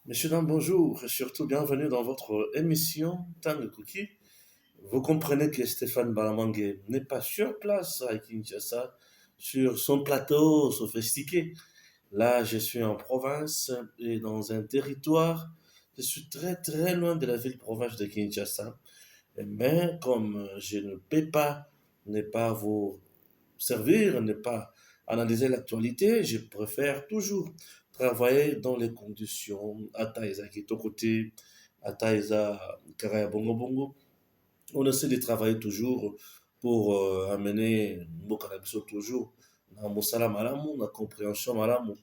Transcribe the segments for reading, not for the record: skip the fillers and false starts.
Messieurs, dames, bonjour et surtout bienvenue dans votre émission Tango Cookie. Vous comprenez que Stéphane Balamangue n'est pas sur place à Kinshasa, sur son plateau sophistiqué. Là, je suis en province et dans un territoire. Je suis très très loin de la ville-province de Kinshasa. Mais comme je ne peux pas ne pas vous servir, ne pas analyser l'actualité, je préfère toujours travailler dans les conditions Ataïsa Kitoko-Côté, Ataïsa Karaya Bongo Bongo. On essaie de travailler toujours pour amener Mokanabiso toujours na Mosala Malamu, na compréhension Malamu,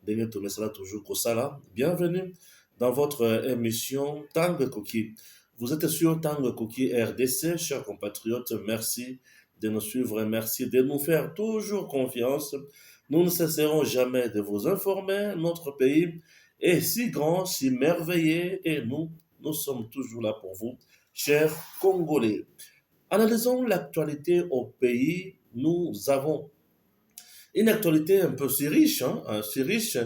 de Tomesala toujours Kosala. Bienvenue dans votre émission Tangue Koki. Vous êtes sur Tangue Koki RDC, chers compatriotes. Merci de nous suivre et merci de nous faire toujours confiance. Nous ne cesserons jamais de vous informer. Notre pays est si grand, si merveilleux et nous sommes toujours là pour vous, chers Congolais. Analysons l'actualité au pays. Nous avons une actualité un peu si riche, si riche.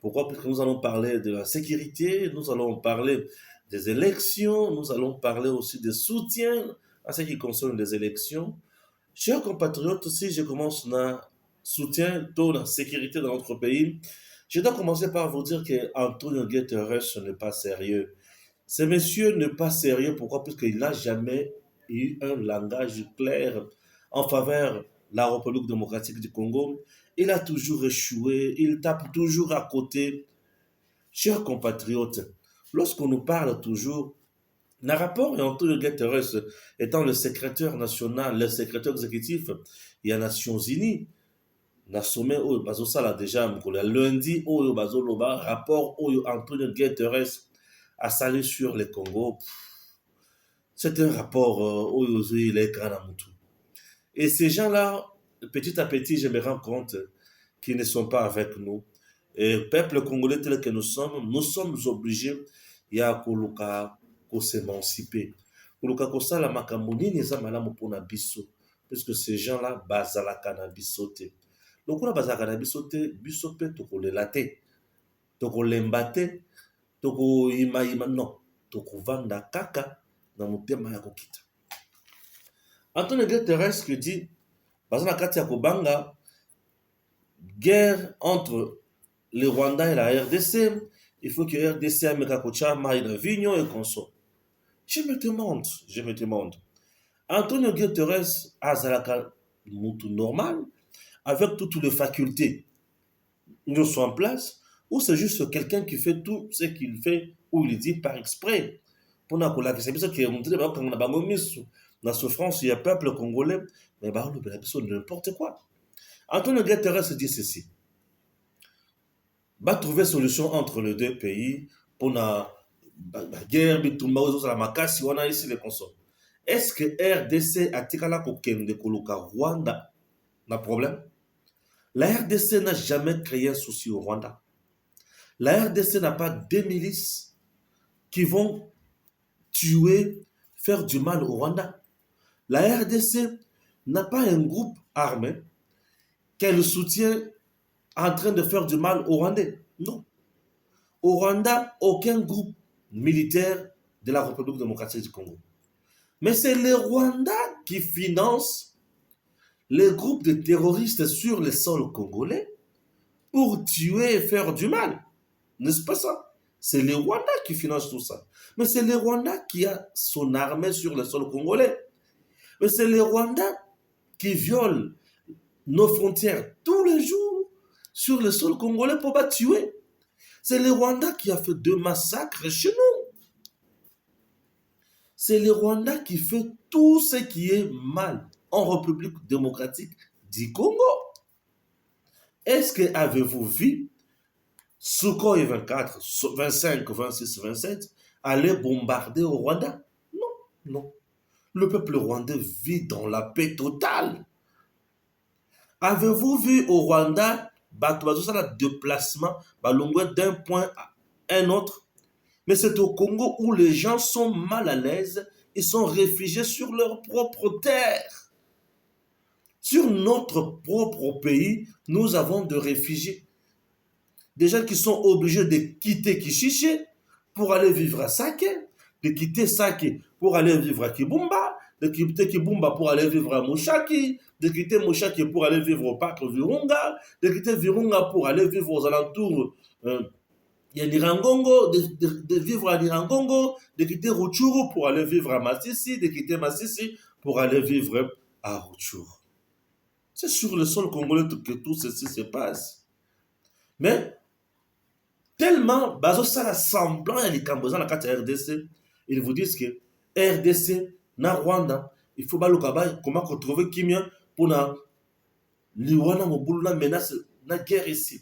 Pourquoi? Parce que nous allons parler de la sécurité, nous allons parler des élections, nous allons parler aussi des soutiens à ce qui concerne les élections. Chers compatriotes, si je commence à soutien de la sécurité dans notre pays, je dois commencer par vous dire que Antonio Guterres n'est pas sérieux. Ce monsieur n'est pas sérieux. Pourquoi? Parce qu'il n'a jamais eu un langage clair en faveur de la République démocratique du Congo. Il a toujours échoué. Il tape toujours à côté. Chers compatriotes, lorsqu'on nous parle toujours d'un rapport et Antonio Guterres étant le secrétaire national, le secrétaire exécutif, il y a Nations Unies, na sommet oyo bazosala déjà mokolo ya lundi oyo bazoloba rapport oyo Antonio Guterres asali sur le Congo. C'est un rapport oyo ozoyela ekaka na mutu. Et ces gens-là, petit à petit, je me rends compte qu'ils ne sont pas avec nous. Et peuple congolais tel que nous sommes obligés ya koluka s'émanciper. Koluka kosala makambo nini eza malamu mpona biso. Parce que ces gens-là bazalaka na biso te. Lokola bazalaka na biso te, biso mpe tokolela te, tokolemba te, tokoyimayima non, tokovanda kaka na motema ya kokita. Antonio Guterres qui dit baza na kati ya kobanga guerre entre le Rwanda et la RDC, il faut que RDC ameka kotia mai na vigno et consort. Je me demande, Antonio Guterres azalaka mutu normal avec toutes les facultés ne sont en place, ou c'est juste quelqu'un qui fait tout ce qu'il fait ou il dit par exprès. Pour na kola c'est ça qui est montré ba kanga na bango misu la souffrance il y a peuple congolais mais ba le n'importe quoi. Antonio Guterres dit ceci. Va trouver solution entre les deux pays pour la guerre bitumba aux la makasi wana ici les consoles. Est-ce que RDC a tikala ko kende koluka Rwanda na problème? La RDC n'a jamais créé un souci au Rwanda. La RDC n'a pas des milices qui vont tuer, faire du mal au Rwanda. La RDC n'a pas un groupe armé qu'elle soutient en train de faire du mal au Rwandais. Non. Au Rwanda, aucun groupe militaire de la République démocratique du Congo. Mais c'est le Rwanda qui finance les groupes de terroristes sur le sol congolais pour tuer et faire du mal. N'est-ce pas ça? C'est le Rwanda qui finance tout ça. Mais c'est le Rwanda qui a son armée sur le sol congolais. Mais c'est le Rwanda qui viole nos frontières tous les jours sur le sol congolais pour pas tuer. C'est le Rwanda qui a fait 2 massacres chez nous. C'est le Rwanda qui fait tout ce qui est mal en République démocratique du Congo. Est-ce que avez-vous vu Sukhoi 24, 25, 26, 27 aller bombarder au Rwanda? Non, non. Le peuple rwandais vit dans la paix totale. Avez-vous vu au Rwanda, le déplacement d'un point à un autre? Mais c'est au Congo où les gens sont mal à l'aise, ils sont réfugiés sur leur propre terre. Sur notre propre pays, nous avons des réfugiés. Des gens qui sont obligés de quitter Kishiché pour aller vivre à Sake, de quitter Sake pour aller vivre à Kibumba, de quitter Kibumba pour aller vivre à Mushaki, de quitter Mushaki pour aller vivre au parc Virunga, de quitter Virunga pour aller vivre aux alentours il y a Nirangongo, de vivre à Nirangongo, de quitter Rutshuru pour aller vivre à Masisi, de quitter Masisi pour aller vivre à Rutshuru. C'est sur le sol congolais que tout ceci se passe. Mais, tellement, bazo ça semblant et les Cambodgiens dans la RDC, ils vous disent que RDC, na Rwanda, il faut pas le cabay, comment retrouver Kimia pour na liwana mobulu na menace, na guerre ici.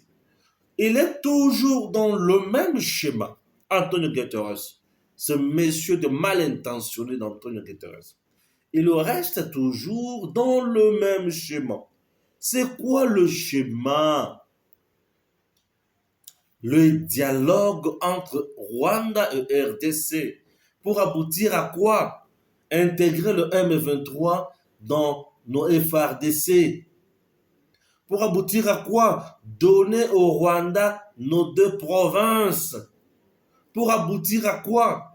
Il est toujours dans le même schéma, Antonio Guterres, ce monsieur de mal intentionné d'Antonio Guterres. Il reste toujours dans le même schéma. C'est quoi le schéma? Le dialogue entre Rwanda et RDC pour aboutir à quoi? Intégrer le M23 dans nos FRDC. Pour aboutir à quoi? Donner au Rwanda nos 2 provinces. Pour aboutir à quoi?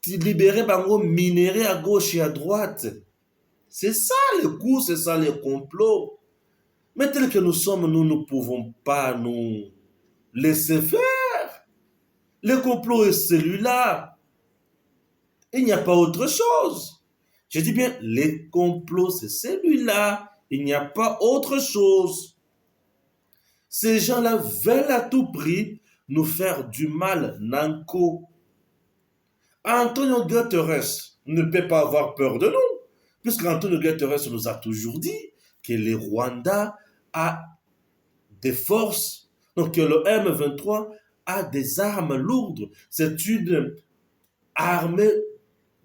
Libérer bango minéraux à gauche et à droite. C'est ça le coup, c'est ça le complot. Mais tel que nous sommes, nous ne pouvons pas nous laisser faire. Le complot est celui-là. Il n'y a pas autre chose. Je dis bien, le complot, c'est celui-là. Il n'y a pas autre chose. Ces gens-là veulent à tout prix nous faire du mal, Nanko. Antonio Guterres ne peut pas avoir peur de nous, puisque Antonio Guterres nous a toujours dit que le Rwanda a des forces, donc que le M23 a des armes lourdes. C'est une armée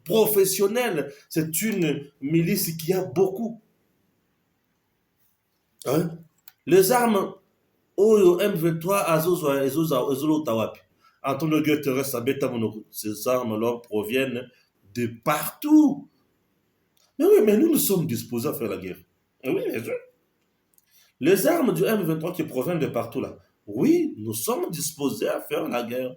professionnelle, c'est une milice qui a beaucoup. Hein? Les armes au M23 Azolo Tawapi. Antonio Guterres ces armes-là proviennent de partout. Mais oui, mais nous sommes disposés à faire la guerre. Oui, bien sûr. Les armes du M23 qui proviennent de partout là. Oui, nous sommes disposés à faire la guerre.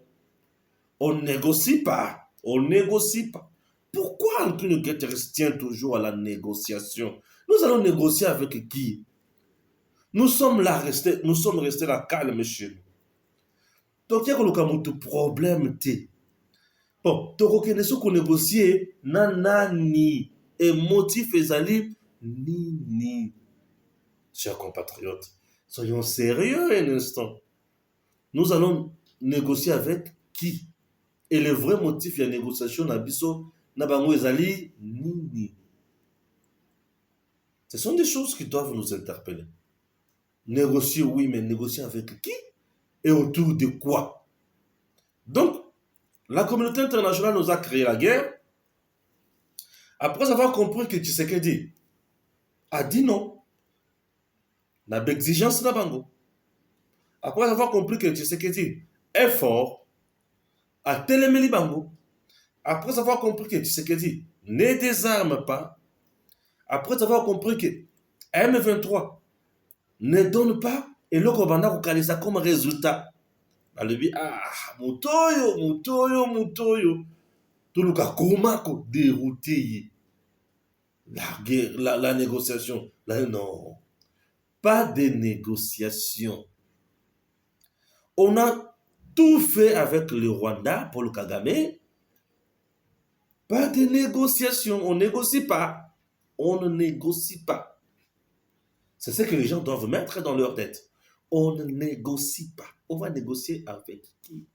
On ne négocie pas. On ne négocie pas. Pourquoi Antonio Guterres tient toujours à la négociation? Nous allons négocier avec qui? Nous sommes restés là calmes chez nous. Donc, il y a un problème. Bon, tu reconnais ce qu'on négocie, nanani, et motif ezali, ni. Chers compatriotes, soyons sérieux un instant. Nous allons négocier avec qui? Et le vrai motif de la négociation, nabiso, nabango ezali, ni. Ce sont des choses qui doivent nous interpeller. Négocier, oui, mais négocier avec qui? Et autour de quoi? Donc, la communauté internationale nous a créé la guerre. Après avoir compris que Tshisekedi a dit non, n'a pas d'exigence na bango. Après avoir compris que Tshisekedi est fort, a téléméli bango. Après avoir compris que Tshisekedi ne désarme pas, après avoir compris que M23 ne donne pas, et le Kobanda Kukalisa comme résultat. Alebi, mutoyo. Tuluka komako dérouté. La guerre, la négociation. Là, non. Pas de négociation. On a tout fait avec le Rwanda, Paul Kagame. Pas de négociation. On ne négocie pas. On ne négocie pas. C'est ce que les gens doivent mettre dans leur tête. On ne négocie pas. On va négocier avec qui?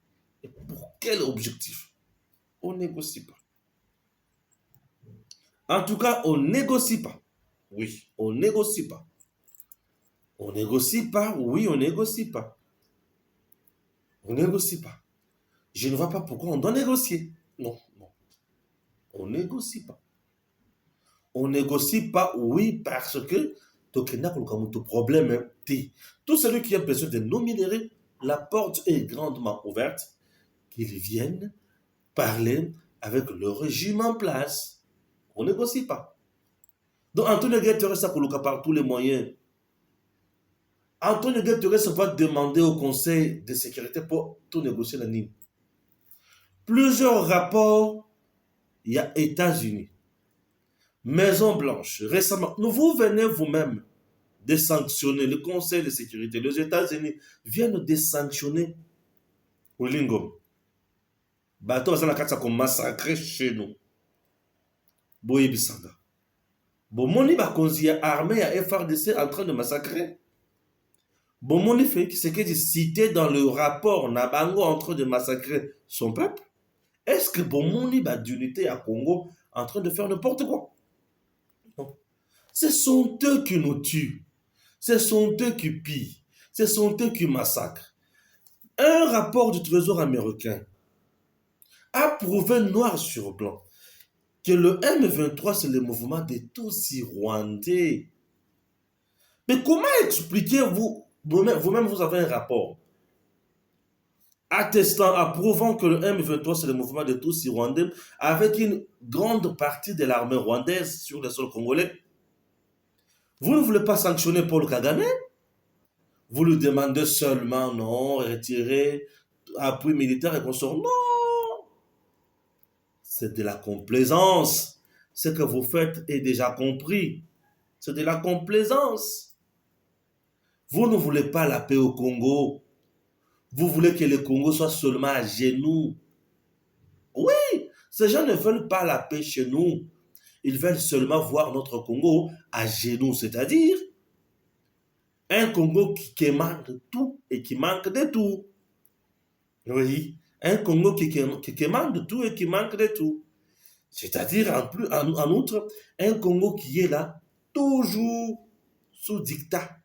Et pour quel objectif? On ne négocie pas. En tout cas, on ne négocie pas. Oui, on ne négocie pas. On ne négocie pas. Oui, on ne négocie pas. On ne négocie pas. Je ne vois pas pourquoi on doit négocier. Non. On ne négocie pas. On ne négocie pas, oui, parce que tout problème, tout celui qui a besoin de nos minéraux, la porte est grandement ouverte, qu'ils viennent parler avec le régime en place. On ne négocie pas. Donc, Antonio Guterres a coloqué par tous les moyens Antonio Guterres va demander au Conseil de sécurité pour tout négocier la ligne. Plusieurs rapports, il y a États-Unis, Maison Blanche, récemment. Vous venez vous-même de sanctionner le Conseil de sécurité. Les États-Unis viennent de sanctionner Olingom. Bateau à la carte qu'on massacre chez nous. Boye Bissanga. Bomoni Bakonzi armée à FRDC en train de massacrer. Bomoni fait ce qui est cité dans le rapport Nabango en train de massacrer son peuple. Est-ce que Bomoni bat d'unité à Congo en train de faire n'importe quoi? Non. Ce sont eux qui nous tuent. Ce sont eux qui pillent. Ce sont eux qui massacrent. Un rapport du Trésor américain a prouvé noir sur blanc que le M23 c'est le mouvement des Tutsis rwandais. Mais comment expliquez-vous, vous-même vous avez un rapport attestant, approuvant que le M23 c'est le mouvement des Tutsis rwandais avec une grande partie de l'armée rwandaise sur le sol congolais? Vous ne voulez pas sanctionner Paul Kagame? Vous lui demandez seulement, non, retirer appui militaire et consort. Non! C'est de la complaisance. Ce que vous faites est déjà compris. C'est de la complaisance. Vous ne voulez pas la paix au Congo. Vous voulez que le Congo soit seulement à genoux. Oui, ces gens ne veulent pas la paix chez nous. Ils veulent seulement voir notre Congo à genoux, c'est-à-dire un Congo qui manque de tout et qui manque de tout. Oui, un Congo qui manque de tout et qui manque de tout. C'est-à-dire, en outre, un Congo qui est là, toujours sous dictat.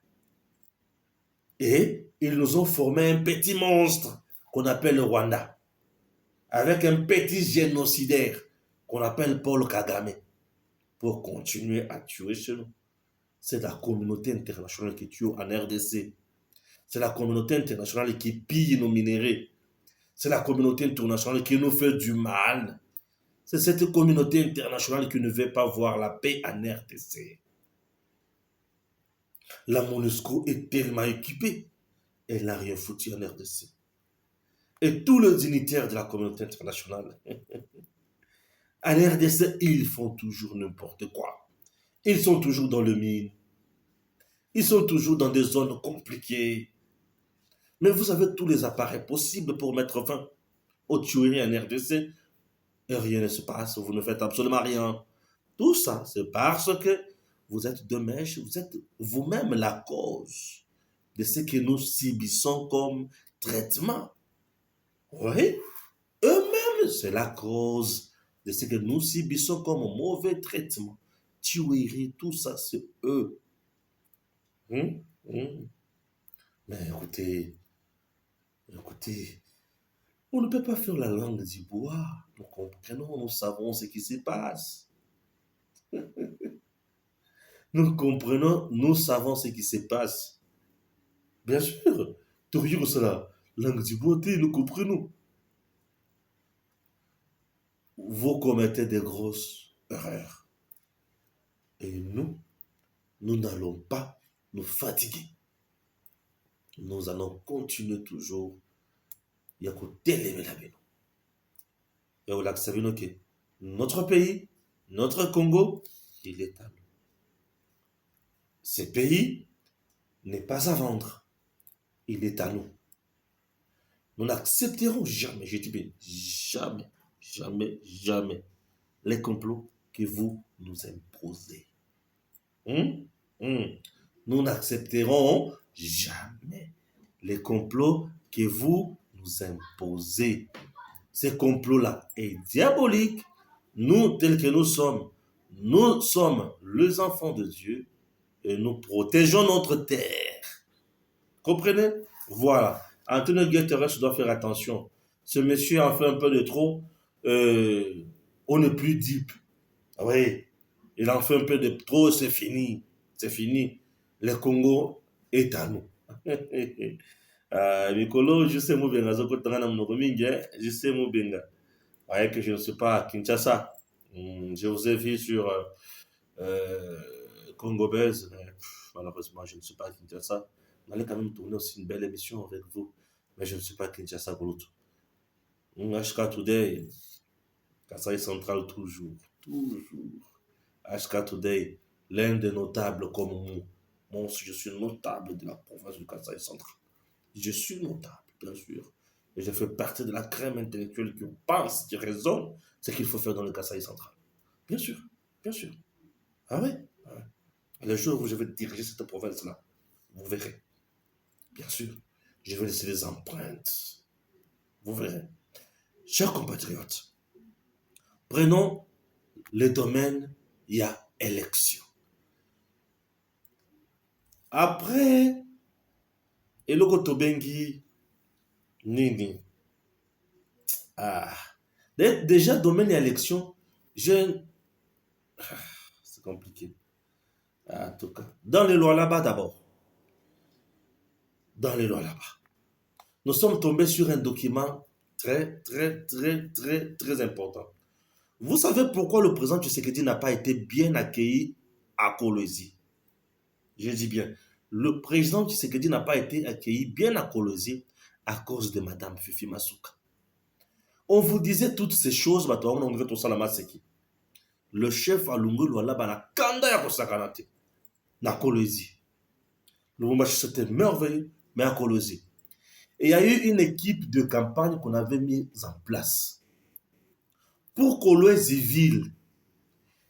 Et ils nous ont formé un petit monstre qu'on appelle le Rwanda, avec un petit génocidaire qu'on appelle Paul Kagame, pour continuer à tuer chez nous. C'est la communauté internationale qui tue en RDC. C'est la communauté internationale qui pille nos minéraux. C'est la communauté internationale qui nous fait du mal. C'est cette communauté internationale qui ne veut pas voir la paix en RDC. La MONUSCO est tellement équipée, elle n'a rien foutu en RDC. Et tous les dignitaires de la communauté internationale, en RDC, ils font toujours n'importe quoi. Ils sont toujours dans le mine. Ils sont toujours dans des zones compliquées. Mais vous avez tous les appareils possibles pour mettre fin aux tueries en RDC. Et rien ne se passe, vous ne faites absolument rien. Tout ça, c'est parce que vous êtes de mèche, vous êtes vous-même la cause de ce que nous subissons comme traitement. Oui, eux-mêmes, c'est la cause de ce que nous subissons comme mauvais traitement. Tuerie, tout ça, c'est eux. Hum, hum. Mais écoutez, on ne peut pas faire la langue du bois. Nous comprenons, nous savons ce qui se passe. Nous comprenons, nous savons ce qui se passe. Bien sûr, toujours cela, langue du bois, nous comprenons. Vous commettez des grosses erreurs. Et nous n'allons pas nous fatiguer. Nous allons continuer toujours. Il y a qu'au télémer la bino. Et au lac Savino, notre pays, notre Congo, il est à nous. Ce pays n'est pas à vendre. Il est à nous. Nous n'accepterons jamais, je dis bien, jamais, jamais, jamais les complots que vous nous imposez. Nous n'accepterons jamais les complots que vous nous imposez. Ces complots-là est diabolique. Nous, tels que nous sommes les enfants de Dieu et nous protégeons notre terre. Comprenez? Voilà. Antonio Guterres doit faire attention. Ce monsieur en fait un peu de trop. On n'est plus deep. Oui. Il en fait un peu de trop, c'est fini. C'est fini. Le Congo est à nous. Mikolo, je sais Moubenga, je sais Moubenga. Voyez que je ne suis pas à Kinshasa. Je vous ai vu sur Congo Base. Malheureusement, je ne suis pas à Kinshasa. On allait quand même tourner aussi une belle émission avec vous. Mais je ne suis pas Kinshasa Goloto. HK Today, Kasaï Central toujours. Toujours. HK Today, l'un des notables comme moi. Moi aussi, je suis notable de la province du Kasaï Central. Je suis notable, bien sûr. Et je fais partie de la crème intellectuelle qui pense, qui raisonne ce qu'il faut faire dans le Kasaï Central. Bien sûr, bien sûr. Ah oui, ah ouais. Le jour où je vais diriger cette province-là, vous verrez. Bien sûr, je vais laisser des empreintes. Vous verrez. Chers compatriotes, prenons le domaine, il y a élection. Après, eloko tobengi nini. Ah, déjà domaine et élection, je... c'est compliqué. Ah, en tout cas, dans les lois là-bas d'abord. Dans les lois là-bas. Nous sommes tombés sur un document très, très, très, très, très important. Vous savez pourquoi le président Tshisekedi n'a pas été bien accueilli à Kolwezi? Je dis bien, le président Tshisekedi n'a pas été accueilli bien à Kolwezi à cause de Madame Fifi Masuka. On vous disait toutes ces choses, le chef Alungu Lualaba na kanda ya kosakanate na Kolwezi. Le match c'était merveilleux, mais à Kolwezi. Et il y a eu une équipe de campagne qu'on avait mise en place. Pour Kolwezi ville,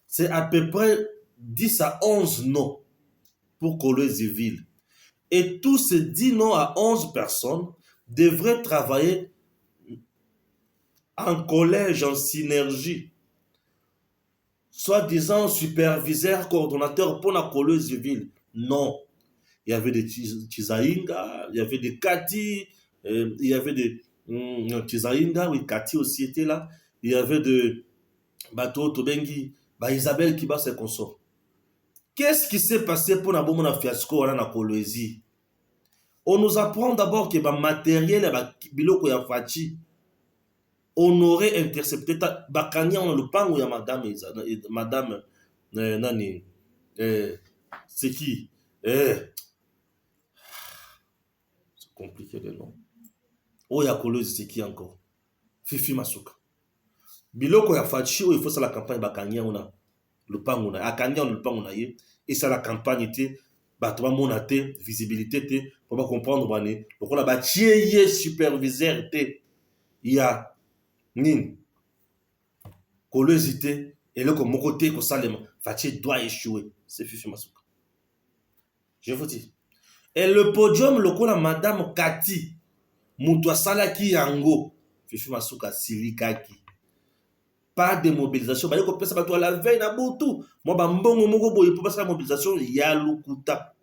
c'est à peu près 10 à 11 noms pour Kolwezi ville. Et tous ces 10 noms à 11 personnes devraient travailler en collège, en synergie. Soi-disant superviseur, coordonnateur pour la Kolwezi ville. Non. Il y avait des Tizaïnga, il y avait des Kati, il y avait des Tizaïnga, oui, Kati aussi était là. Il y avait de Bato Tobengi, Isabelle Kiba, ses consorts. Qu'est-ce qui s'est passé pour Nabomona fiasco à la Kolwezi? On nous apprend d'abord que le matériel et biloko ya fachi, on aurait intercepté bakanya on le pan ou ya madame nani c'est qui c'est compliqué le nom. Oh ya Kolwezi c'est qui encore? Fifi Masuka. Biloko ya fachi il faut ça la campagne bakanya on a le pan on a akanya on le pan on a et ça la campagne était bato mona te visibilité te pour pas comprendre bané lokola ba tieye superviseur te ya nini Kolwezi te et le comme côté ko salema fachi doit échouer c'est Fifi Masuka. Je vous dis. Et le podium lokola madame Kati mutu asalaki yango Fifi Masuka silikaki. Pas de mobilisation. Bah, il faut que la veille na butu. Moi, bah, mbongo moko boye pour passer la mobilisation, il y a lukuta.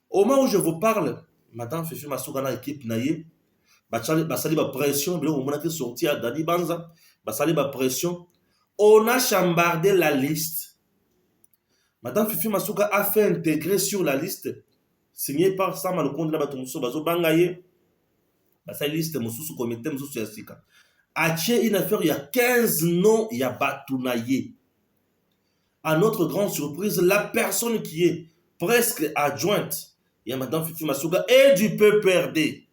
Au moment où je vous parle, madame Fifi Masuka na équipe naie, bah, sali ba pression, mais on a qui sorti à Dani Banza, bah, sali ba pression. On a chambardé la liste. Madame Fifi Masuka a fait intégrer sur la liste, signée par Sama le compte de la Batonso, Bazo Bangaye, bah, sa liste, Moussousou comité, Moussousou Yassika. Aché une affaire, il y a 15 noms, il y a Batounaye. À notre grande surprise, la personne qui est presque adjointe, il y a Madame Fifi Masuka et du PPRD.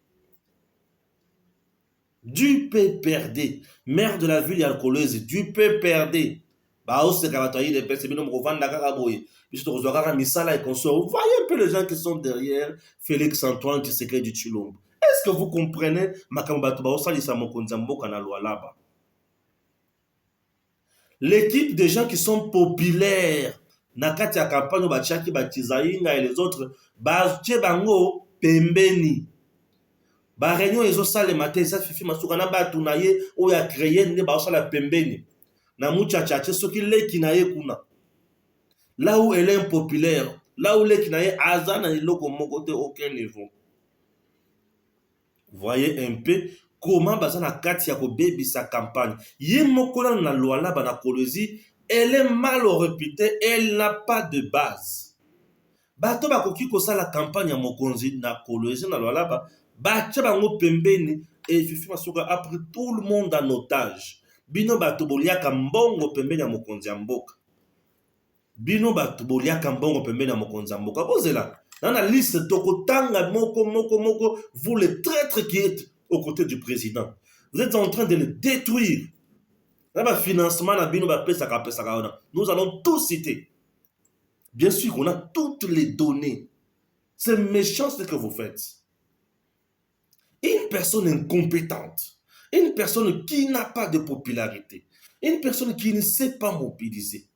Du PPRD. Maire de la ville, il y a le Kolwezi, du PPRD. Bah, c'est quand tu as des personnes qui ont vendu la caraboye. Vous voyez un peu les gens qui sont derrière Félix Antoine Tshisekedi du Tshilombo. Est-ce que vous comprenez l'équipe des gens qui sont populaires nakati ya campagne bachaki batizainga et les autres batie bango pembeni ba réunion ezosalema te eza Fifi Masuka na batu na ye oyo acréé nde baosala pembeni na muchachache soki leki na ye kuna là où elle est impopulaire là où leki na ye aza na eloko moko te aucun niveau. Voyez un peu comment baza na kati ya kobebi sa campagne. Ye mokola na Lualaba na Kolwezi, elle est mal réputée, elle n'a pas de base. Bato bakoki kosala campagne ya mokonzi na Kolwezi na Lualaba, batia bango pembeni et Fifi Masuka a pris tout le monde en otage. Bino bato boliaka mbongo pembeni ya mokonzi ya mboka. Bino bato boliaka mbongo pembeni ya mokonzi ya mboka. Bozela, Dans la liste Tokotanga, Moko, vous les traîtres qui êtes aux côtés du président, vous êtes en train de le détruire. Financement, nous allons tout citer. Bien sûr qu'on a toutes les données. C'est méchant ce que vous faites. Une personne incompétente, une personne qui n'a pas de popularité, une personne qui ne sait pas mobiliser.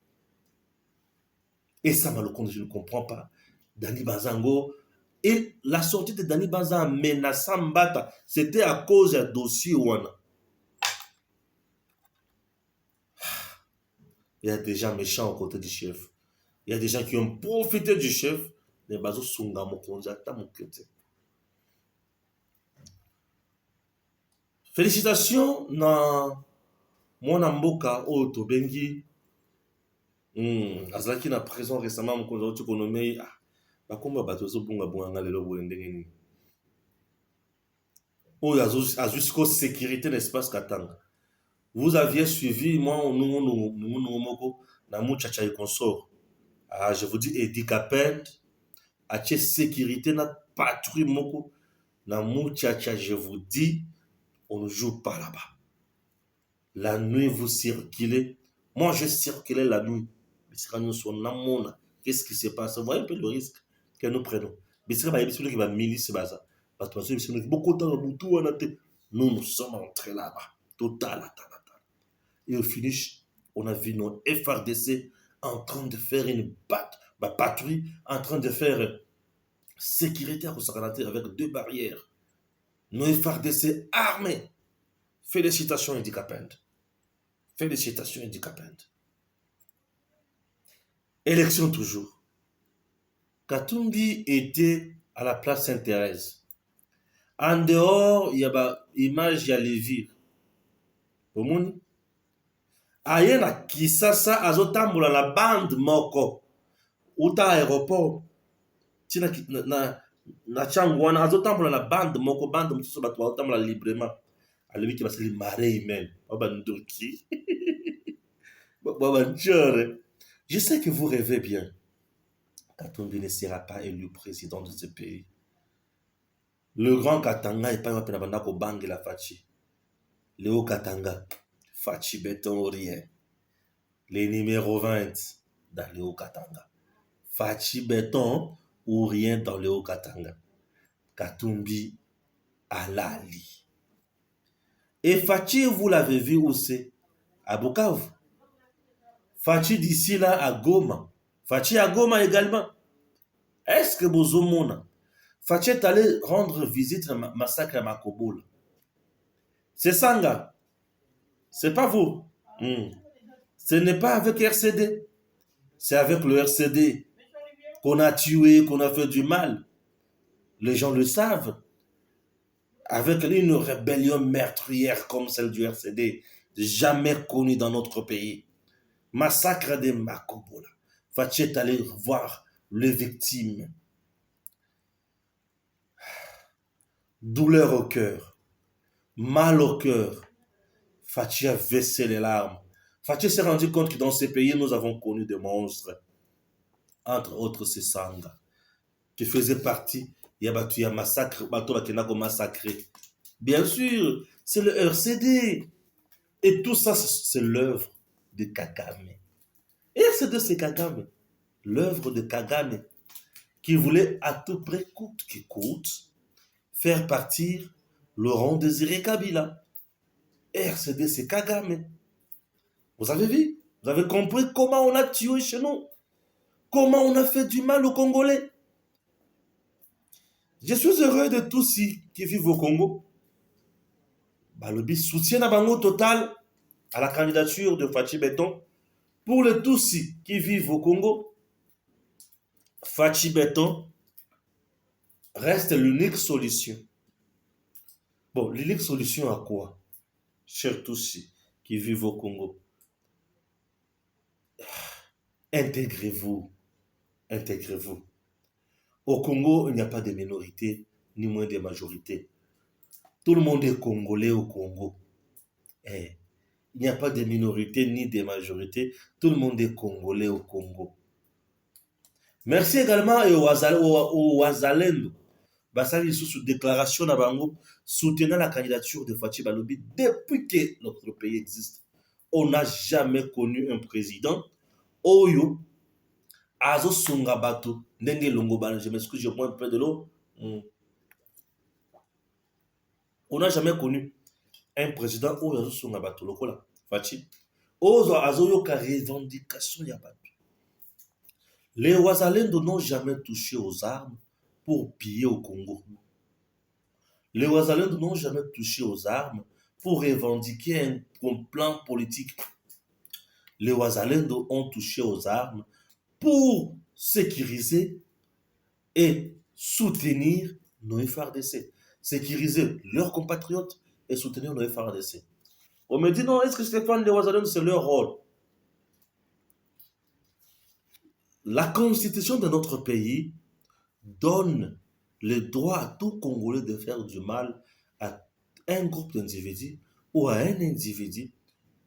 Et ça, malheureusement, je ne comprends pas. Dani Bazango, et la sortie de Dani Bazan menaçant Mbata, c'était à cause d'un dossier Wana. Il y a des gens méchants aux côtés du chef. Il y a des gens qui ont profité du chef. Les bazos sunga mokonza ta mokete. Félicitations na mwana mboka oyo tobengi azalaki na prison récemment mokonzi auti konomei bakomba bato ezobungabunganga lelo boye ndenge nini oyo azwisi ko sécurité l'espace katanga. Vous aviez suivi moi nungu moko na muchacha et consort. Je vous dis Eddie Capend a sécurité na patrouille moko na muchacha, je vous dis on ne joue pas là-bas. La nuit vous circulez. Moi je circulais la nuit. Qu'est-ce qui se passe? Vous voyez un peu le risque que nous prenons. Nous sommes entrés là-bas. Total. Et au finish, on a vu nos FRDC en train de faire une patrouille, en train de faire sécurité à Kosakanate avec 2 barrières. Nos FRDC armés. Félicitations, Eddie Capend. Félicitations, Eddie Capend. Élection toujours. Katumbi était à la place Sainte-Thérèse. En dehors, il y a une image, il y a les villes. Au monde, aye na Kisasa azotambola la bande moko uta aéroport tina na changwana azotambola la bande moko bande mususu bato azotambola librement alobi ki basali marée humaine baba ndoki baba nchore. Je sais que vous rêvez bien. Katumbi ne sera pas élu président de ce pays. Le grand Katanga est pas un peu na ko bangela Fachi. Léo Katanga Fachi béton rien. Les numéros 20 dans le Haut-Katanga. Fachi béton ou rien dans le Haut-Katanga. Katumbi Alali. Et Fachi, vous l'avez vu où c'est? À Bukavu. Fachi d'ici là à Goma. Fachi à Goma également. Est-ce que Bozomona? Fachi est allé rendre visite au massacre à Makobola. C'est Sanga. C'est pas vous. Ce n'est pas avec RCD. C'est avec le RCD qu'on a tué, qu'on a fait du mal. Les gens le savent. Avec une rébellion meurtrière comme celle du RCD, jamais connue dans notre pays. Massacre de Makobola. Fachi est allé voir les victimes. Douleur au cœur. Mal au cœur. Fachi a versé les larmes. Fachi s'est rendu compte que dans ces pays, nous avons connu des monstres. Entre autres, c'est Sanga, qui faisait partie. Il y a massacre, massacré. Bien sûr, c'est le RCD. Et tout ça, c'est l'œuvre de Kagame. Et RCD, c'est Kagame. L'œuvre de Kagame, qui voulait à tout prix, coûte que coûte, faire partir Laurent Désiré Kabila. RCD, c'est Kagame. Vous avez vu? Vous avez compris comment on a tué chez nous? Comment on a fait du mal aux Congolais? Je suis heureux de tous ceux qui vivent au Congo. Balobi soutient à Bango total à la candidature de Fachi Béton. Pour les Tutsis qui vivent au Congo, Fachi Béton reste l'unique solution. Bon, l'unique solution à quoi? Chers Tutsis qui vivent au Congo, intégrez-vous. Intégrez-vous. Au Congo, il n'y a pas de minorité, ni moins de majorité. Tout le monde est congolais au Congo. Il n'y a pas de minorité ni de majorité. Tout le monde est congolais au Congo. Merci également au Wazalendo. Basali sous déclaration na bango soutenant la candidature de Fachi Balobi depuis que notre pays existe. On n'a jamais connu un président Oyo Azo Sunga Bato Ndenge Longoban. Je m'excuse, je bois un peu de l'eau. On n'a jamais connu un président Oyo Azo Sunga Bato Lokola Fachi. Ozo Azo Yoka revendication ya Bato. Les Wazalendo n'ont jamais touché aux armes pour piller au Congo. Les Wazalendo n'ont jamais touché aux armes pour revendiquer un plan politique. Les Wazalendo ont touché aux armes pour sécuriser et soutenir nos FRDC. Sécuriser leurs compatriotes et soutenir nos FRDC. On me dit non, est-ce que Stéphane les Wazalendo, c'est leur rôle? La constitution de notre pays donne le droit à tout Congolais de faire du mal à un groupe d'individus ou à un individu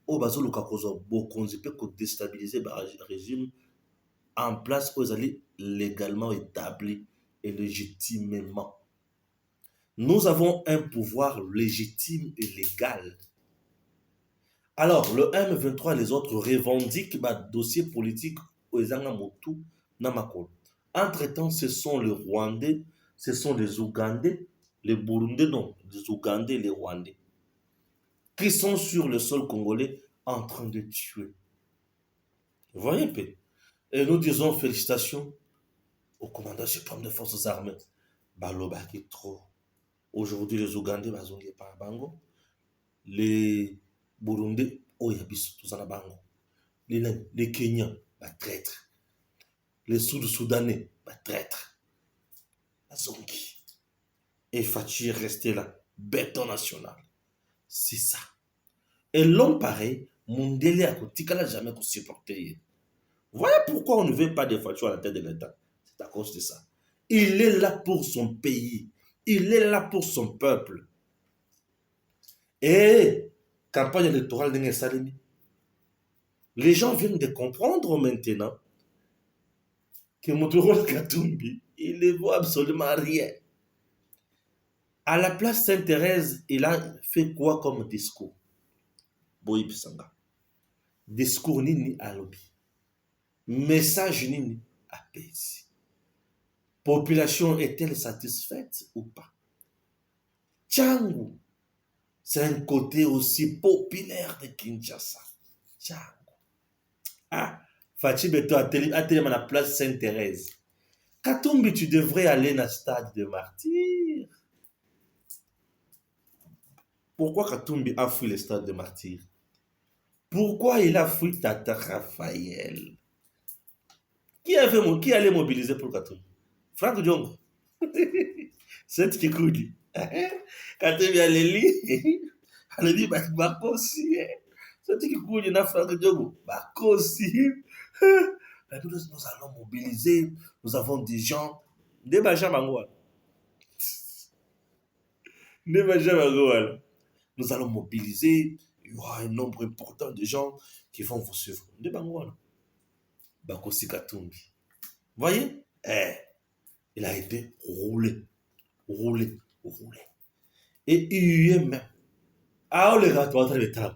au bazo lukakozo bokonzi peut déstabiliser le régime en place aux alliés légalement établi et légitimement. Nous avons un pouvoir légitime et légal. Alors, le M23 et les autres revendiquent dossier politique aux Motu Namakol. Entre-temps, ce sont les Rwandais, ce sont les Ougandais, les Burundais, non, les Ougandais et les Rwandais, qui sont sur le sol congolais en train de tuer. Vous voyez un peu? Et nous disons félicitations au commandant suprême des forces armées. Baloba qui est trop. Aujourd'hui, les Ougandais, bazongé par Bango. Les Burundais, Oyabis, tout ça na Bango. Les Kenyans, traîtres. Les Sud-Soudanais, traîtres. Bazongi. Et Fachi est resté là, béton national. C'est ça. Et l'homme pareil, mon délai à côté, n'a jamais supporté. Voilà pourquoi on ne veut pas de Fachi à la tête de l'État. C'est à cause de ça. Il est là pour son pays. Il est là pour son peuple. Et campagne électorale de Salemi. Les gens viennent de comprendre maintenant que Motorola Katumbi, il ne vaut absolument rien. À la place Sainte-Thérèse, il a fait quoi comme discours? Boy Bissanga. Discours nini à lobby. Message nini à pays. Population est-elle satisfaite ou pas? Tchangou, c'est un côté aussi populaire de Kinshasa. Tchangou. Ah, Fachi Beto a télé à la place Sainte-Thérèse. Katumbi, tu devrais aller dans le stade de martyrs. Pourquoi Katumbi a fui le stade de martyrs? Pourquoi il a fui Tata Raphaël? Qui allait mobiliser pour Katumbi? Franck Diongo. C'est ce qui dit. Katumbi a dit, elle dit, bah, aussi. C'est ce qui dit, Franck Diongo. Bah, aussi. Nous allons mobiliser, nous avons des gens, des Benjamin. Nous allons mobiliser, il y aura un nombre important de gens qui vont vous suivre. Des Bangouala. Bakosi Katumbi. Vous voyez? Il a été roulé. Et il y a même. Ah, les gars, tu vas le temps.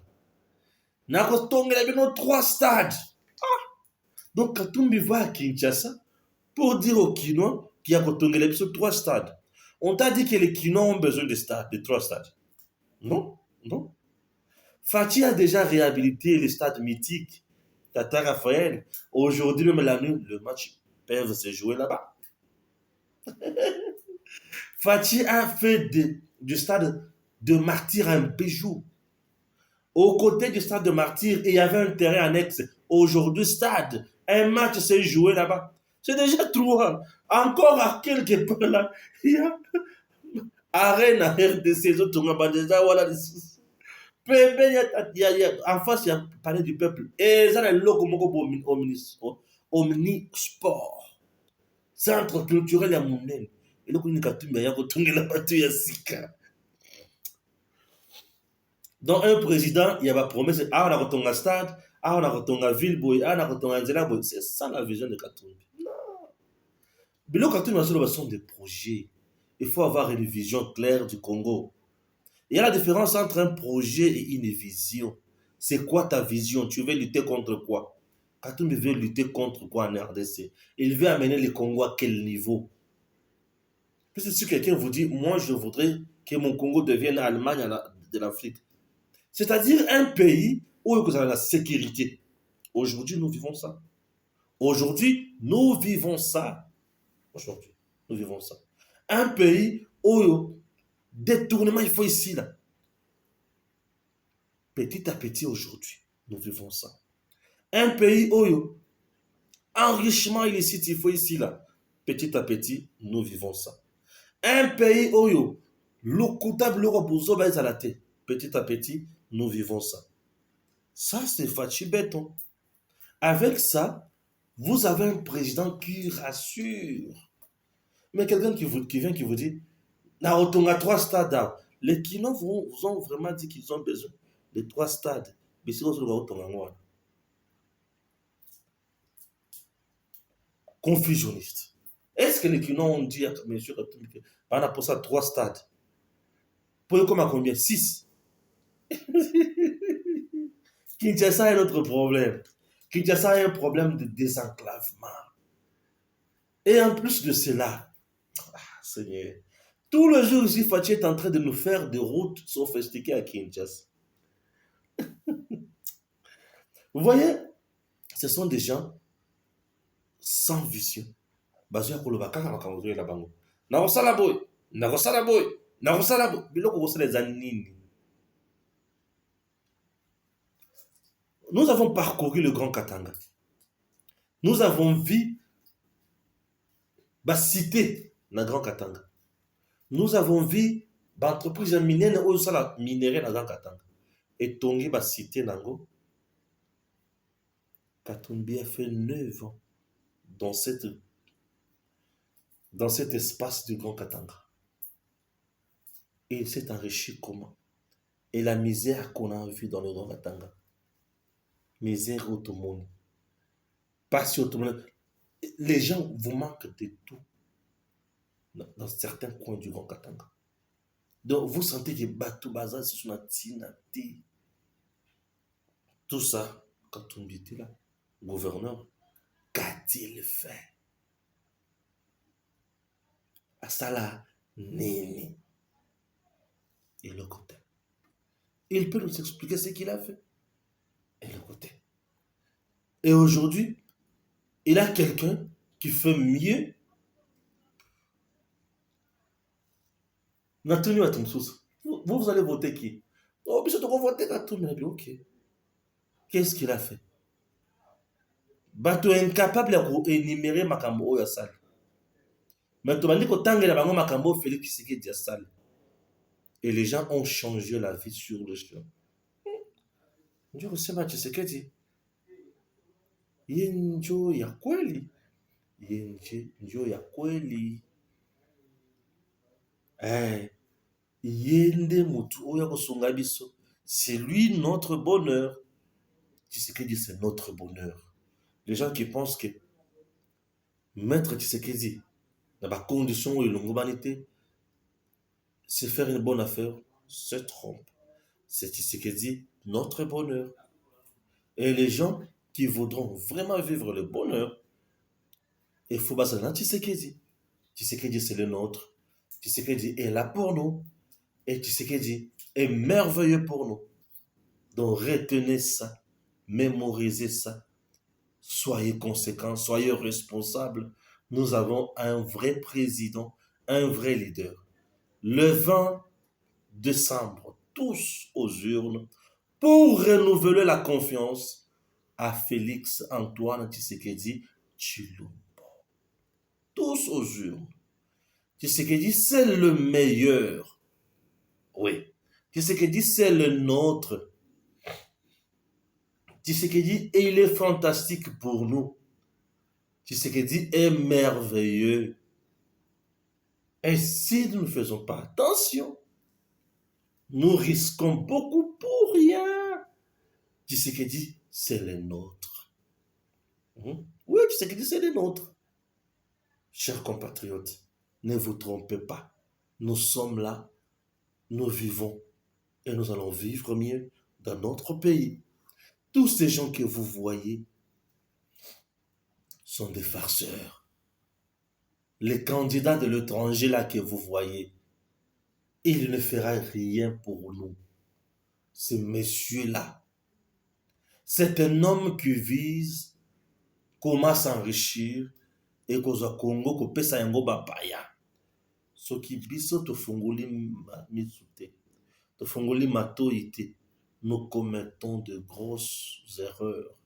Nakotongue, il y a 3 stades. Donc, Katumbi va à Kinshasa pour dire aux Kinois qu'il y a 3 stades. On t'a dit que les Kinois ont besoin de 3 stades. Non. Fachi a déjà réhabilité les stades mythiques. Tata Raphaël. Aujourd'hui, même la nuit, le match peut se jouer là-bas. Fachi a fait du stade de Martyrs un bijou. Au côté du stade de Martyrs, il y avait un terrain annexe. Aujourd'hui, stade. Un match s'est joué là-bas. C'est déjà trop. Encore à quelque peu là, il y a arène à RDC, voilà. En face, il y a le palais du peuple. Et ça, le logo omnisport. Centre culturel à Mounen. Et le Katumbi, il y a la battu à Sika. Donc, un président, il y a la promesse, on a retourné à stade, on a retourné à Villeboy, on a retourné à Nzela. C'est ça la vision de Katumbi. Non. Bilo Katoué sont des projets. Il faut avoir une vision claire du Congo. Il y a la différence entre un projet et une vision. C'est quoi ta vision? Tu veux lutter contre quoi? Katoum veut lutter contre quoi en RDC? Il veut amener le Congo à quel niveau? Parce que si quelqu'un vous dit, moi je voudrais que mon Congo devienne l'Allemagne de l'Afrique, c'est-à-dire un pays où vous avez la sécurité. Aujourd'hui, nous vivons ça. Aujourd'hui, nous vivons ça. Aujourd'hui, nous vivons ça. Un pays où détournement, il faut ici, là. Petit à petit, aujourd'hui, nous vivons ça. Un pays où enrichissement illicite, il faut ici, là. Petit à petit, nous vivons ça. Un pays où le comptable, le robot, à la tête. Petit à petit, nous vivons ça. Ça, c'est Fachi Béton. Avec ça, vous avez un président qui rassure. Mais quelqu'un qui vient qui vous dit, on a 3 stades. Les Kinois vous ont vraiment dit qu'ils ont besoin de 3 stades. Mais c'est confusionniste. Est-ce que les Kinois ont dit à M. Katumbi, on a pour ça 3 stades? Pour comme à combien? 6. Kinshasa a un autre problème. Kinshasa a un problème de désenclavement. Et en plus de cela, Seigneur, tout le jour ici, Fachi est en train de nous faire des routes sophistiquées à Kinshasa. Vous voyez, ce sont des gens sans vision. Bazoya koloba kaka makambo la bango. Nakosala boy, nakosala boy, nakosala boy. Biloko kosala eza nini? Nous avons parcouru le Grand Katanga. Nous avons vu la cité dans le Grand Katanga. Nous avons vu l'entreprise minière où ça la minerai dans le Grand Katanga. Et Tongi la cité nango. Katumbi a fait 9 ans dans cet espace du Grand Katanga. Et il s'est enrichi comment? Et la misère qu'on a vue dans le Grand Katanga. Misère automone. Pas si automone. Les gens vous manquent de tout dans certains coins du Grand Katanga. Donc vous sentez que Batou Baza, c'est son atinati. Tout ça, quand on était là, gouverneur, qu'a-t-il fait? Asala Nini. Et le côté. Il peut nous expliquer ce qu'il a fait. Et le côté. Et aujourd'hui, il a quelqu'un qui fait mieux. Nathalie Atumsous. Vous allez voter qui? Oh, mais je dois voter Nathalie. Ok. Qu'est-ce qu'il a fait? Bato incapable d'énumérer Makambo ya sale. Mais tu m'as dit que tant que la bango Makambo Félix Tshisekedi ya sale. Et les gens ont changé la vie sur le champ. Ndio kusema Tshisekedi. Yenjo ya kweli. Yenjo ya kweli. Yende mutu oya kosunga biso. C'est lui notre bonheur. Tshisekedi, c'est notre bonheur. Les gens qui pensent que Maître Tshisekedi, dans la condition où il l'humanité, c'est faire une bonne affaire, se trompe. C'est Tshisekedi, notre bonheur. Et les gens qui voudront vraiment vivre le bonheur, il faut baser dans Tshisekedi. Tshisekedi, c'est le nôtre. Tshisekedi est là pour nous. Et Tshisekedi est merveilleux pour nous. Donc retenez ça, mémorisez ça. Soyez conséquents, soyez responsables. Nous avons un vrai président, un vrai leader. Le 20 décembre, tous aux urnes pour renouveler la confiance à Félix Antoine Tshisekedi Tshilombo. Tous aux urnes. Tshisekedi, c'est le meilleur. Oui. Tshisekedi, c'est le nôtre. Tshisekedi, et il est fantastique pour nous. Tshisekedi est merveilleux. Et si nous ne faisons pas attention, nous risquons beaucoup pour rien. Tshisekedi, c'est le nôtre. Oui, Tshisekedi, c'est le nôtre. Chers compatriotes, ne vous trompez pas. Nous sommes là, nous vivons et nous allons vivre mieux dans notre pays. Tous ces gens que vous voyez sont des farceurs. Les candidats de l'étranger là que vous voyez, il ne fera rien pour nous. Ce monsieur-là, c'est un homme qui vise comment s'enrichir et kozwa Congo kopesa yango bapaya. Soki biso tofungoli miso te, tofungoli matoi te, nous commettons de grosses erreurs.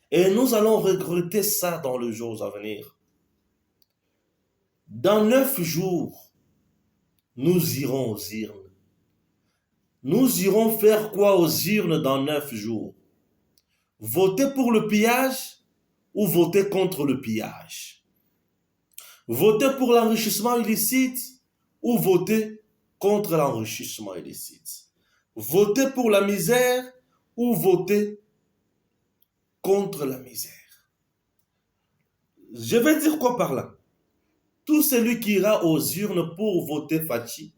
Et nous allons regretter ça dans les jours à venir. Dans 9 jours, nous irons aux urnes. Nous irons faire quoi aux urnes dans 9 jours? Voter pour le pillage ou voter contre le pillage? Voter pour l'enrichissement illicite ou voter contre l'enrichissement illicite? Voter pour la misère ou voter contre la misère? Je vais dire quoi par là? Tout celui qui ira aux urnes pour voter Fachi,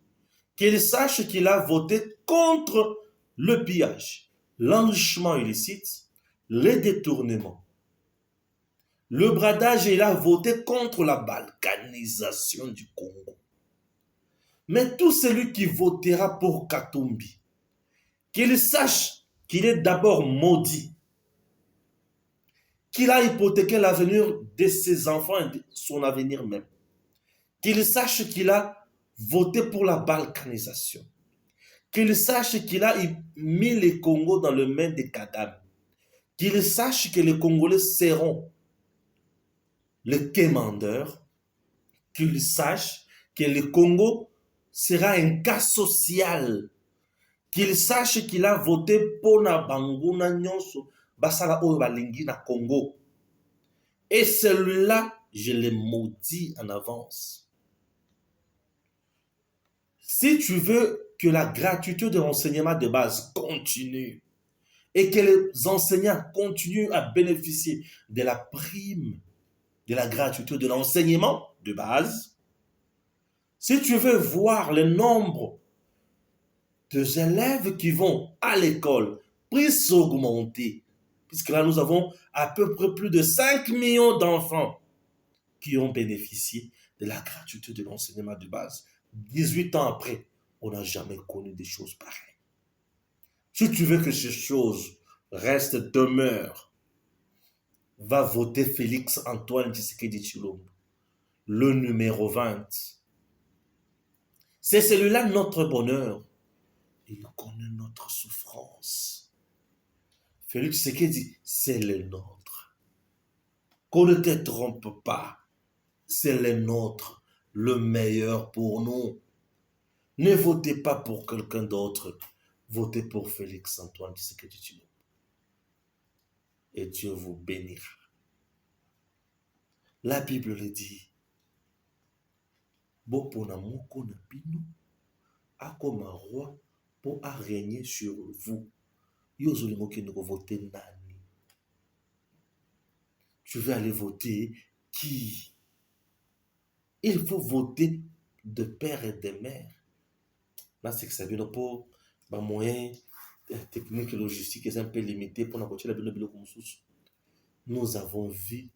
qu'il sache qu'il a voté contre le pillage, l'enrichissement illicite, les détournements, le bradage, et il a voté contre la balkanisation du Congo. Mais tout celui qui votera pour Katumbi, qu'il sache qu'il est d'abord maudit, qu'il a hypothéqué l'avenir de ses enfants et de son avenir même, qu'il sache qu'il a voté pour la balkanisation, qu'il sache qu'il a mis le Congo dans le main des cadavres, qu'il sache que les Congolais seront les quémandeurs, qu'il sache que le Congo sera un cas social, qu'il sache qu'il a voté pour na banguna nyonso basala oyo balingi na Congo. Et celui-là, je l'ai maudit en avance. Si tu veux que la gratuité de l'enseignement de base continue et que les enseignants continuent à bénéficier de la prime, de la gratuité de l'enseignement de base, si tu veux voir le nombre des élèves qui vont à l'école puisse augmenter, puisque là nous avons à peu près plus de 5 millions d'enfants qui ont bénéficié de la gratuité de l'enseignement de base. 18 ans après, on n'a jamais connu des choses pareilles. Si tu veux que ces choses restent, demeurent, va voter Félix Antoine Tshisekedi Tshilombo, le numéro 20. C'est celui-là notre bonheur. Il connaît notre souffrance. Félix Tshisekedi, c'est le nôtre. Qu'on ne te trompe pas, c'est le nôtre, le meilleur pour nous. Ne votez pas pour quelqu'un d'autre, votez pour Félix Antoine Tshisekedi Tshilombo. Et Dieu vous bénira. La Bible le dit. Bopona moko na bino akoma roi pour régner sur vous. Yozolingo ki ne voter nani? Tu veux aller voter qui? Il faut voter de père et de mère. Là, c'est que ça vient pour les moyens techniques et logistiques est un peu limité pour continuer la Bible comme sous. Nous avons vu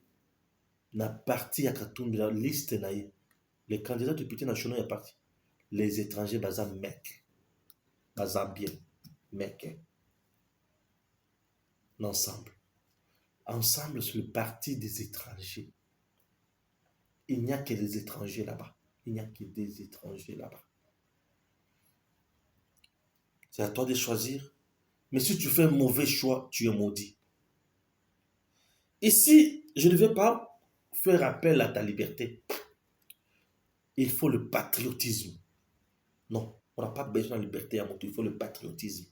la partie à Katumbi, la liste naïe. Les candidats de députés nationaux sont partis. Les étrangers, bazar mec. Bazar bien. Mec. Ensemble. Ensemble, sur le parti des étrangers. Il n'y a que des étrangers là-bas. Il n'y a que des étrangers là-bas. C'est à toi de choisir. Mais si tu fais un mauvais choix, tu es maudit. Ici, je ne vais pas faire appel à ta liberté. Il faut le patriotisme. Non, on n'a pas besoin de liberté à moto, il faut le patriotisme.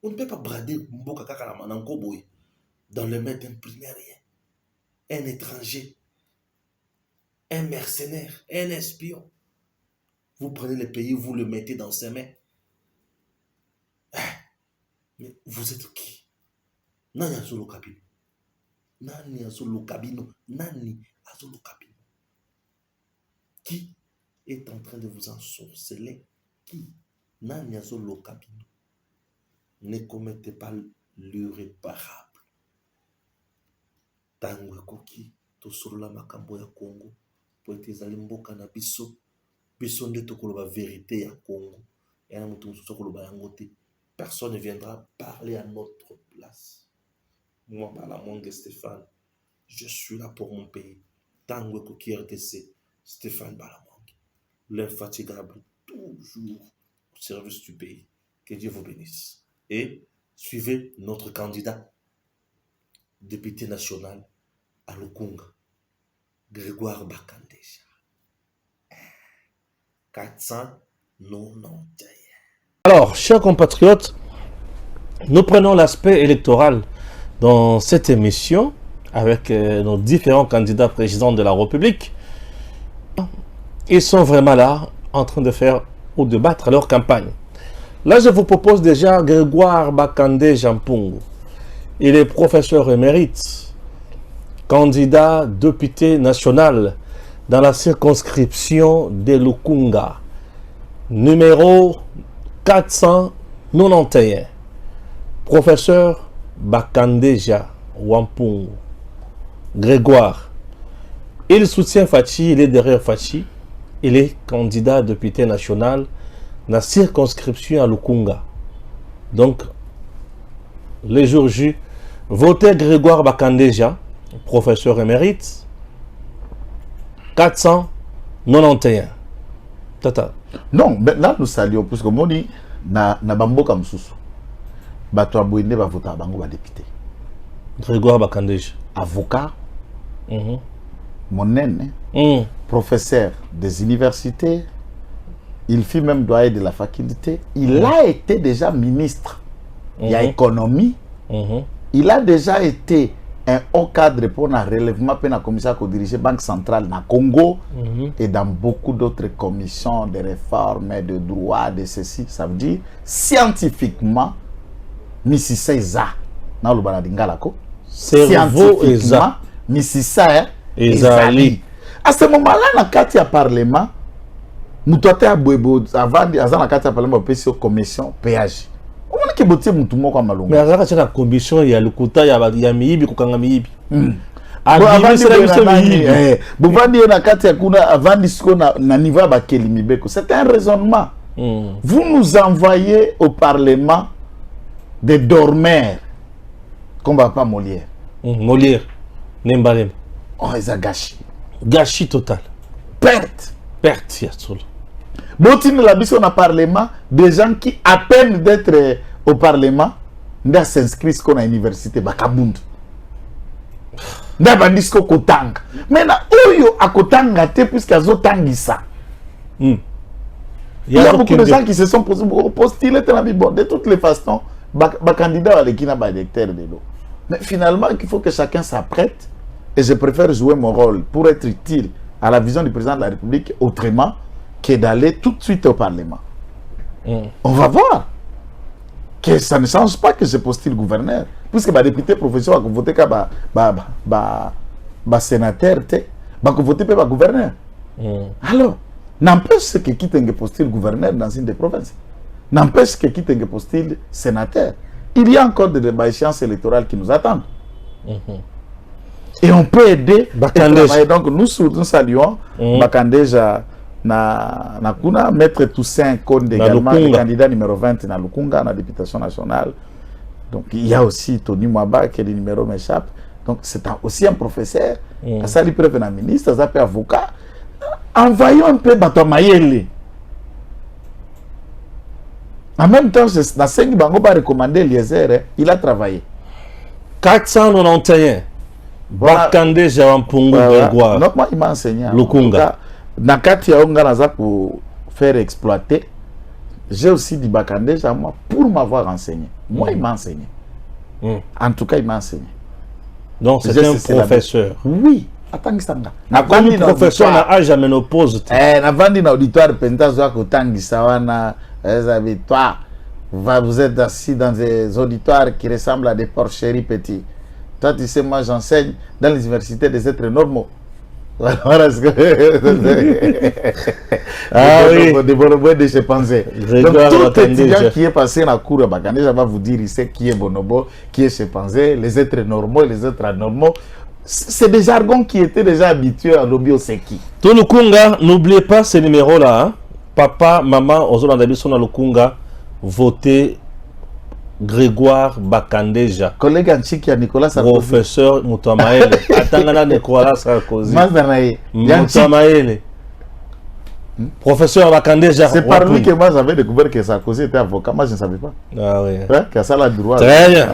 On ne peut pas brader Mboka Kakaramanankoboy dans le main d'un primérien, un étranger, un mercenaire, un espion. Vous prenez le pays, vous le mettez dans ses mains. Mais vous êtes qui? Nani Azolo Kabino? Nani Azolo Kabino? Nani Azolo Kabino? Qui est en train de vous ensorceler? Qui? Nanyazo Lokabino. Ne commettez pas l'irréparable. Tangue Koki, Tosolola Makambo ya Congo, pour être Zalimboka na biso, biso nde tokoloba vérité ya Congo. Et na mutu mususu koloba yango te. Personne ne viendra parler à notre place. Moi, Balamongue Stéphane, je suis là pour mon pays. Tangue Koki RTC, Stéphane Balamongue, l'infatigable, toujours au service du pays. Que Dieu vous bénisse. Et suivez notre candidat, député national à Lukunga, Grégoire Bakandeja. 491. Alors, chers compatriotes, nous prenons l'aspect électoral dans cette émission avec nos différents candidats présidents de la République. Ils sont vraiment là en train de faire ou de battre leur campagne. Là, je vous propose déjà Grégoire Bakande Jampungu. Il est professeur émérite, candidat député national dans la circonscription de Lukunga, numéro 491. Professeur Bakandeja Wampungu. Grégoire. Il soutient Fachi, il est derrière Fachi. Il est candidat député national dans la circonscription à Lukunga. Donc, les jours J, votez Grégoire Bakandeja, professeur émérite, 491. Tata. Non, mais là nous saluons, parce que moi, na bamboka msusu. Bato abouine va voter à bango ba député. Grégoire Bakandeja. Avocat. Mon naine, professeur des universités. Il fut même doyen de la faculté. Il a été déjà ministre. Il y a économie. Il a déjà été un haut cadre pour le relèvement pour la commission qui dirige la Banque centrale na Congo et dans beaucoup d'autres commissions de réformes, de droits, de ceci. Ça veut dire scientifiquement, Mississa Eza. Na le baladingalako. Scientifiquement, Mississa Ezali. À ce moment-là, dans le cadre du Parlement, nous avons avant la carte de parlement sur commission péage. Comment est-ce que vous avez dit que mais avant la commission, il y a le quota, il y a Miibi, Kokanga Miibi. Avant c'est un raisonnement. Vous nous envoyez au Parlement des dormeurs, comme pas Molière. Molière, Nembalem. On les a gâchis. Gâchis total. Perte. Perte, Yatsolo. Botine la mission au Parlement, des gens qui, à peine d'être au Parlement, n'a s'inscrit à l'université Bakabund. N'a pas dit qu'on Kotanga. Maintenant, Oyo à Kotanga, puisqu'il y a Zotangisa. Il y a beaucoup de gens qui se sont postulés de toutes les façons. Candidat à l'équipe n'a électeur de l'eau. Mais finalement, il faut que chacun s'apprête. Et je préfère jouer mon rôle pour être utile à la vision du président de la République autrement que d'aller tout de suite au Parlement. On va voir que ça ne change pas que je postule gouverneur. Puisque les députés professeurs vont voter comme sénateur, vont voter comme gouverneur. Alors, n'empêche que quitte postule gouverneur dans une des provinces. N'empêche que quitte postule sénateur. Il y a encore des échéances électorales qui nous attendent. Et on peut aider. Donc nous saluons Bakandeja na kuna Maître Toussaint Konde également, le candidat numéro 20 dans Lukunga, dans la députation nationale. Donc il y a aussi Tony Mwaba qui est le numéro m'échappe. Donc c'est aussi un professeur. Ça lui preuve un ministre, ça peut avocat. Envoyons un peu Bato Mayele. En même temps, dans 5 bango va recommander Eliezer, il a travaillé. 491. Bakandeja Wampungu Grégoire. Donc moi il m'a enseigné. Lukunga. Dans Katia Onganaza pour faire exploiter, j'ai aussi dit Bakandeja moi pour m'avoir enseigné. Moi il m'a enseigné. En tout cas il m'a enseigné. Donc c'est un professeur. Oui. Attends que ça. Comme professeur n'a jamais n'oppose. Avant dans l'auditoire Pentazo Kotangisa wana toi vous êtes assis dans des auditoires qui ressemblent à des porcheries petits. Toi, tu sais, moi, j'enseigne dans les universités des êtres normaux. Voilà ce que... Ah oui. Des bonobos de chimpanzés. Donc tout étudiant qui est passé dans la cour à Bakandeja va vous dire, il sait qui est bonobo, qui est chimpanzé, les êtres normaux, les êtres anormaux. C'est des jargons qui étaient déjà habitués à l'obio seki. Tout le Kunga, n'oubliez pas ces numéros-là. Hein? Papa, maman, Ozona Dabiso dans le Kunga, votez Grégoire Bakandeja. Collègue Anchiki à Nicolas Sarkozy. Professeur Moutamaele. Attendez Nicolas Sarkozy. Moutamaele. Professeur Bakandeja. C'est par lui que moi j'avais découvert que Sarkozy était avocat. Moi je ne savais pas. Ah oui. Ouais, que ça la droit. Très bien.